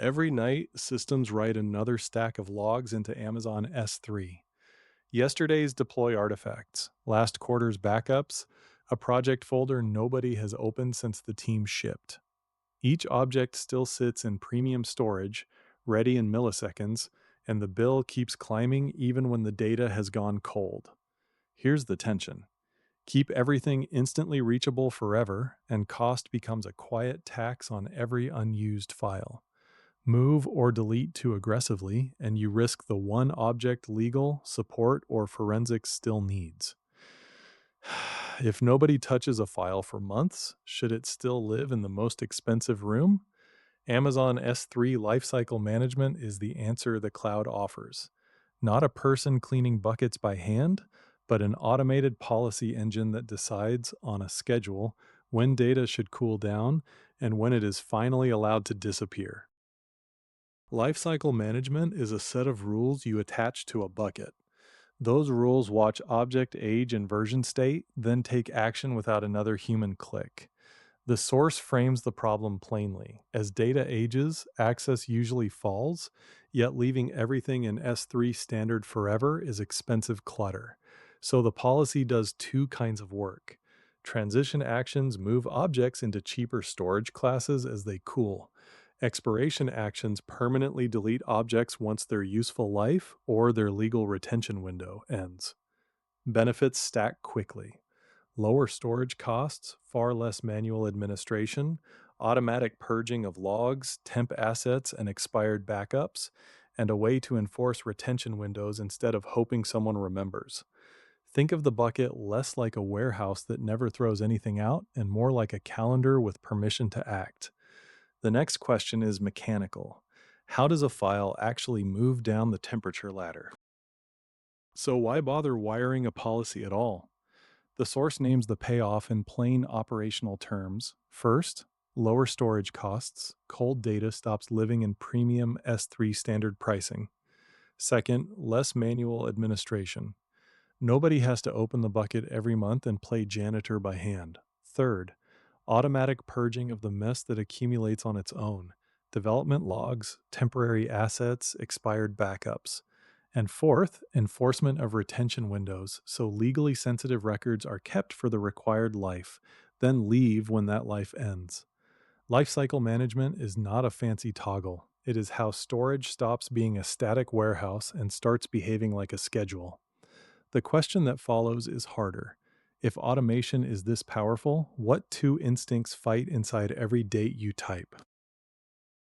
Every night, systems write another stack of logs into Amazon S3. Yesterday's deploy artifacts, last quarter's backups, a project folder nobody has opened since the team shipped. Each object still sits in premium storage, ready in milliseconds, and the bill keeps climbing even when the data has gone cold. Here's the tension. Keep everything instantly reachable forever, and cost becomes a quiet tax on every unused file. Move or delete too aggressively, and you risk the one object legal, support, or forensics still needs. If nobody touches a file for months, should it still live in the most expensive room? Amazon S3 Lifecycle Management is the answer the cloud offers. Not a person cleaning buckets by hand, but an automated policy engine that decides on a schedule when data should cool down and when it is finally allowed to disappear. Lifecycle management is a set of rules you attach to a bucket. Those rules watch object age and version state, then take action without another human click. The source frames the problem plainly. As data ages, access usually falls, yet leaving everything in S3 standard forever is expensive clutter. So the policy does two kinds of work. Transition actions move objects into cheaper storage classes as they cool. Expiration actions permanently delete objects once their useful life or their legal retention window ends. Benefits stack quickly. Lower storage costs, far less manual administration, automatic purging of logs, temp assets, and expired backups, and a way to enforce retention windows instead of hoping someone remembers. Think of the bucket less like a warehouse that never throws anything out and more like a calendar with permission to act. The next question is mechanical. How does a file actually move down the temperature ladder? So, why bother wiring a policy at all? The source names the payoff in plain operational terms. First, lower storage costs. Cold data stops living in premium S3 standard pricing. Second, less manual administration. Nobody has to open the bucket every month and play janitor by hand. Third, automatic purging of the mess that accumulates on its own. Development logs, temporary assets, expired backups. And fourth, enforcement of retention windows, so legally sensitive records are kept for the required life, then leave when that life ends. Lifecycle management is not a fancy toggle. It is how storage stops being a static warehouse and starts behaving like a schedule. The question that follows is harder. If automation is this powerful, what two instincts fight inside every date you type?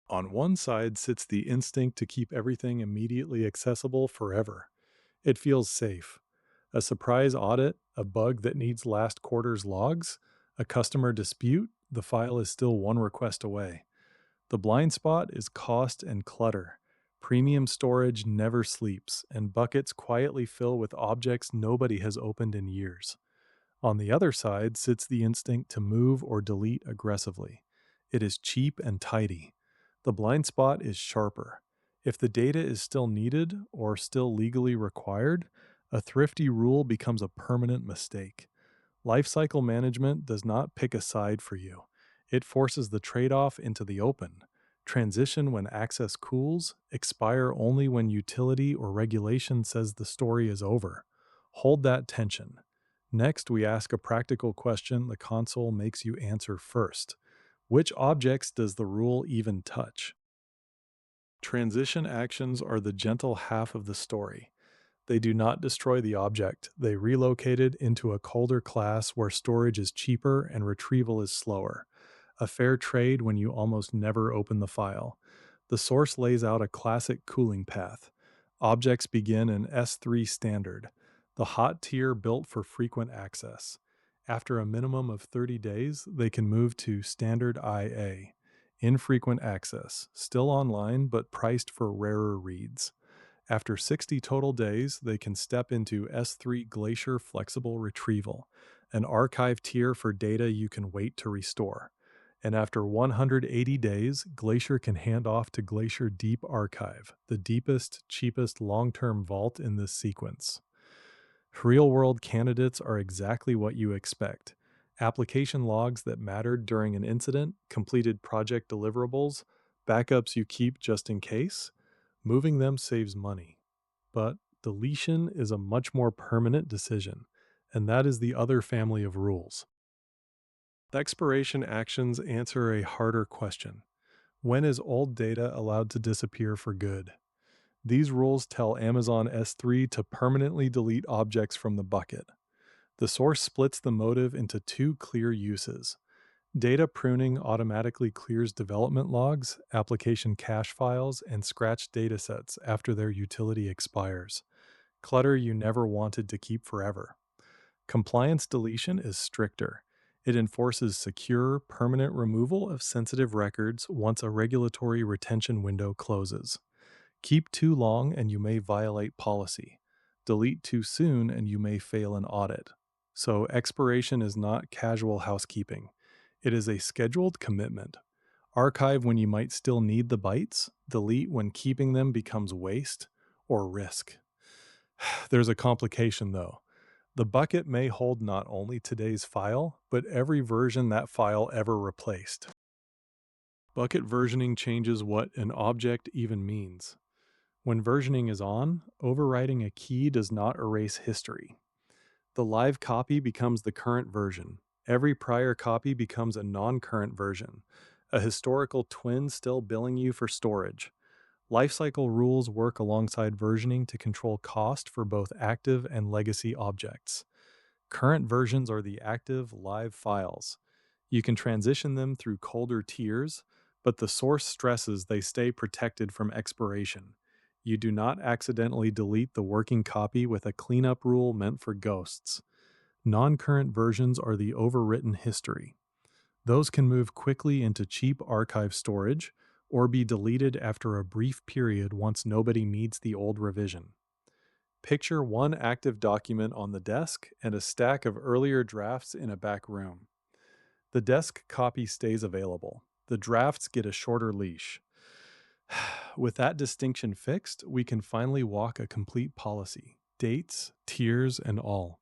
On one side sits the instinct to keep everything immediately accessible forever. It feels safe. A surprise audit, a bug that needs last quarter's logs, a customer dispute, the file is still one request away. The blind spot is cost and clutter. Premium storage never sleeps, and buckets quietly fill with objects nobody has opened in years. On the other side sits the instinct to move or delete aggressively. It is cheap and tidy. The blind spot is sharper. If the data is still needed or still legally required, a thrifty rule becomes a permanent mistake. Lifecycle management does not pick a side for you. It forces the trade-off into the open. Transition when access cools, expire only when utility or regulation says the story is over. Hold that tension. Next, we ask a practical question the console makes you answer first. Which objects does the rule even touch? Transition actions are the gentle half of the story. They do not destroy the object, they relocate it into a colder class where storage is cheaper and retrieval is slower. A fair trade when you almost never open the file. The source lays out a classic cooling path. Objects begin in S3 standard, the hot tier built for frequent access. After a minimum of 30 days, they can move to standard IA, infrequent access, still online but priced for rarer reads. After 60 total days, they can step into S3 Glacier Flexible Retrieval, an archive tier for data you can wait to restore. And after 180 days, Glacier can hand off to Glacier Deep Archive, the deepest, cheapest long-term vault in this sequence. Real-world candidates are exactly what you expect. Application logs that mattered during an incident, completed project deliverables, Backups you keep just in case. Moving them saves money. But deletion is a much more permanent decision, and that is the other family of rules. Expiration actions answer a harder question. When is old data allowed to disappear for good? These rules tell Amazon S3 to permanently delete objects from the bucket. The source splits the motive into two clear uses. Data pruning automatically clears development logs, application cache files, and scratched datasets after their utility expires. Clutter you never wanted to keep forever. Compliance deletion is stricter. It enforces secure, permanent removal of sensitive records once a regulatory retention window closes. Keep too long and you may violate policy. Delete too soon and you may fail an audit. So, expiration is not casual housekeeping. It is a scheduled commitment. Archive when you might still need the bytes, delete when keeping them becomes waste or risk. There's a complication though. The bucket may hold not only today's file, but every version that file ever replaced. Bucket versioning changes what an object even means. When versioning is on, overwriting a key does not erase history. The live copy becomes the current version. Every prior copy becomes a non-current version, a historical twin still billing you for storage. Lifecycle rules work alongside versioning to control cost for both active and legacy objects. Current versions are the active, live files. You can transition them through colder tiers, but the source stresses they stay protected from expiration. You do not accidentally delete the working copy with a cleanup rule meant for ghosts. Non-current versions are the overwritten history. Those can move quickly into cheap archive storage or be deleted after a brief period once nobody needs the old revision. Picture one active document on the desk and a stack of earlier drafts in a back room. The desk copy stays available. The drafts get a shorter leash. With that distinction fixed, we can finally walk a complete policy, dates, tiers, and all.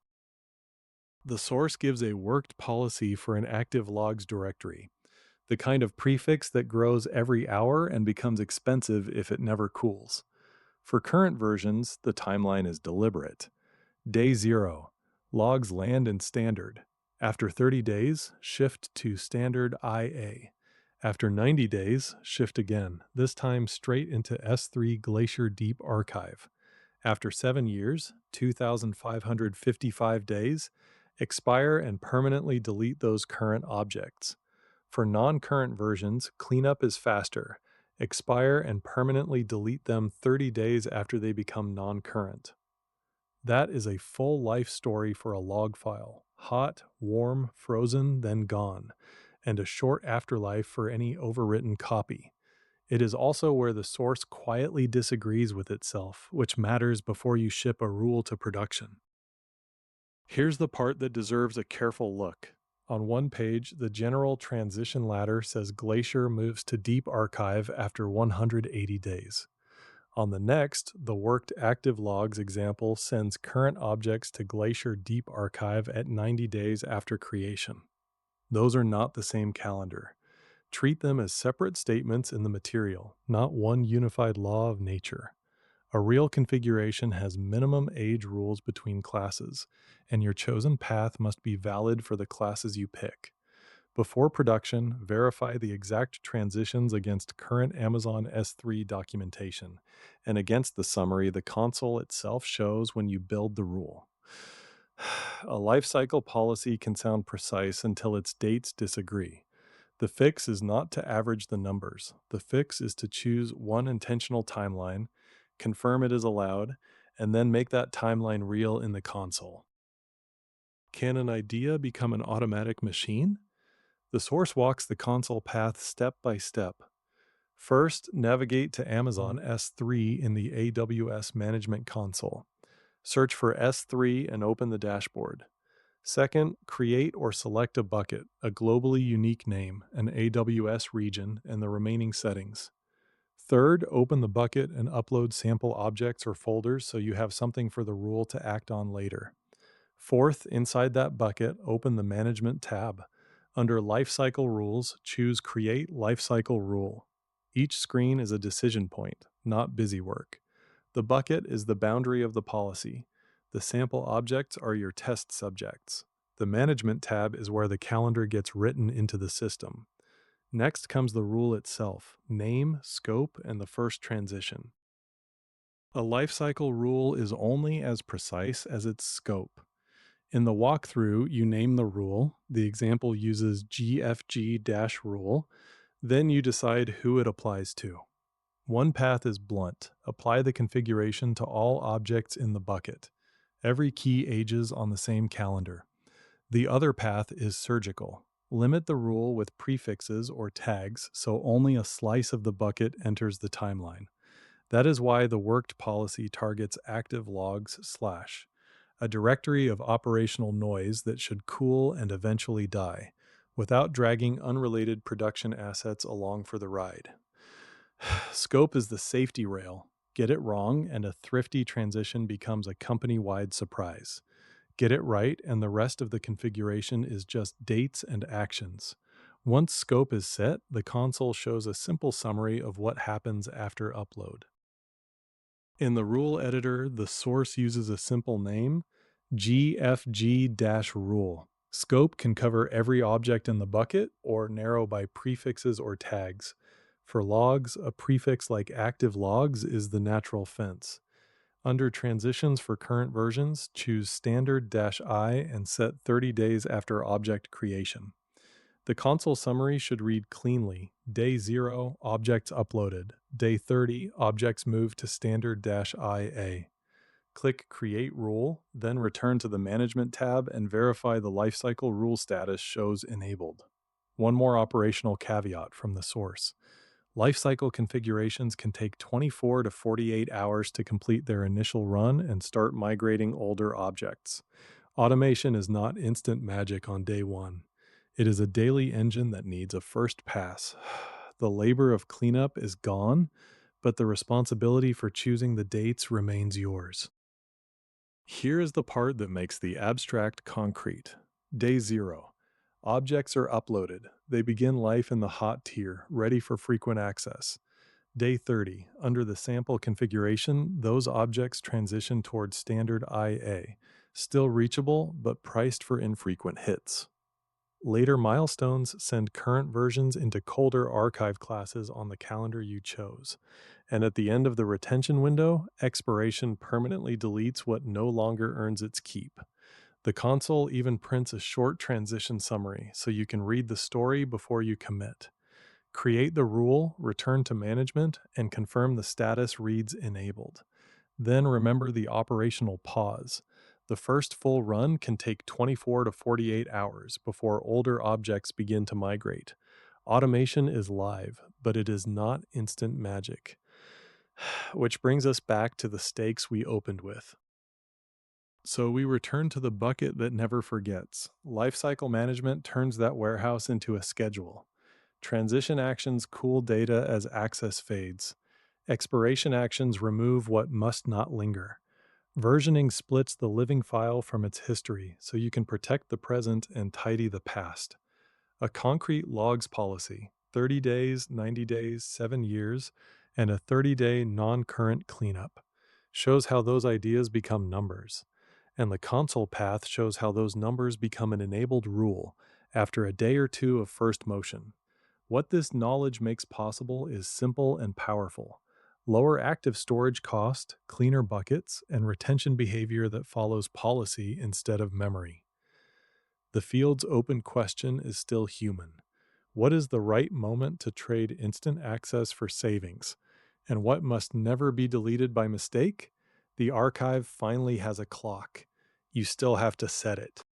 The source gives a worked policy for an active logs directory, the kind of prefix that grows every hour and becomes expensive if it never cools. For current versions, the timeline is deliberate. Day 0, logs land in standard. After 30 days, shift to standard IA. After 90 days, shift again, this time straight into S3 Glacier Deep Archive. After 7 years, 2,555 days, expire and permanently delete those current objects. For non-current versions, cleanup is faster. Expire and permanently delete them 30 days after they become non-current. That is a full life story for a log file. Hot, warm, frozen, then gone, and a short afterlife for any overwritten copy. It is also where the source quietly disagrees with itself, which matters before you ship a rule to production. Here's the part that deserves a careful look. On one page, the general transition ladder says Glacier moves to Deep Archive after 180 days. On the next, the worked active logs example sends current objects to Glacier Deep Archive at 90 days after creation. Those are not the same calendar. Treat them as separate statements in the material, not one unified law of nature. A real configuration has minimum age rules between classes, and your chosen path must be valid for the classes you pick. Before production, verify the exact transitions against current Amazon S3 documentation, and against the summary the console itself shows when you build the rule. A lifecycle policy can sound precise until its dates disagree. The fix is not to average the numbers. The fix is to choose one intentional timeline, confirm it is allowed, and then make that timeline real in the console. Can an idea become an automatic machine? The source walks the console path step by step. First, navigate to Amazon S3 in the AWS Management Console. Search for S3 and open the dashboard. Second, create or select a bucket, a globally unique name, an AWS region, and the remaining settings. Third, open the bucket and upload sample objects or folders so you have something for the rule to act on later. Fourth, inside that bucket, open the Management tab. Under Lifecycle Rules, choose Create Lifecycle Rule. Each screen is a decision point, not busy work. The bucket is the boundary of the policy. The sample objects are your test subjects. The management tab is where the calendar gets written into the system. Next comes the rule itself, name, scope, and the first transition. A lifecycle rule is only as precise as its scope. In the walkthrough, you name the rule. The example uses GFG-rule. Then you decide who it applies to. One path is blunt. Apply the configuration to all objects in the bucket. Every key ages on the same calendar. The other path is surgical. Limit the rule with prefixes or tags so only a slice of the bucket enters the timeline. That is why the worked policy targets active logs / a directory of operational noise that should cool and eventually die, without dragging unrelated production assets along for the ride. Scope is the safety rail. Get it wrong, and a thrifty transition becomes a company-wide surprise. Get it right, and the rest of the configuration is just dates and actions. Once scope is set, the console shows a simple summary of what happens after upload. In the rule editor, the source uses a simple name, GFG-rule. Scope can cover every object in the bucket or narrow by prefixes or tags. For logs, a prefix like active logs is the natural fence. Under transitions for current versions, choose standard-I and set 30 days after object creation. The console summary should read cleanly. Day 0, objects uploaded. Day 30, objects moved to standard-IA. Click Create Rule, then return to the Management tab and verify the Lifecycle rule status shows enabled. One more operational caveat from the source. Lifecycle configurations can take 24 to 48 hours to complete their initial run and start migrating older objects. Automation is not instant magic on day one. It is a daily engine that needs a first pass. The labor of cleanup is gone, but the responsibility for choosing the dates remains yours. Here is the part that makes the abstract concrete. Day 0. Objects are uploaded. They begin life in the hot tier, ready for frequent access. Day 30. Under the sample configuration, those objects transition towards standard IA, still reachable but priced for infrequent hits. Later milestones send current versions into colder archive classes on the calendar you chose. And at the end of the retention window, expiration permanently deletes what no longer earns its keep. The console even prints a short transition summary so you can read the story before you commit. Create the rule, return to management, and confirm the status reads enabled. Then remember the operational pause. The first full run can take 24 to 48 hours before older objects begin to migrate. Automation is live, but it is not instant magic. Which brings us back to the stakes we opened with. So we return to the bucket that never forgets. Lifecycle management turns that warehouse into a schedule. Transition actions cool data as access fades. Expiration actions remove what must not linger. Versioning splits the living file from its history so you can protect the present and tidy the past. A concrete logs policy, 30 days, 90 days, 7 years, and a 30-day non-current cleanup, shows how those ideas become numbers. And the console path shows how those numbers become an enabled rule after a day or two of first motion. What this knowledge makes possible is simple and powerful. Lower active storage cost, cleaner buckets, and retention behavior that follows policy instead of memory. The field's open question is still human. What is the right moment to trade instant access for savings? And what must never be deleted by mistake? The archive finally has a clock. You still have to set it.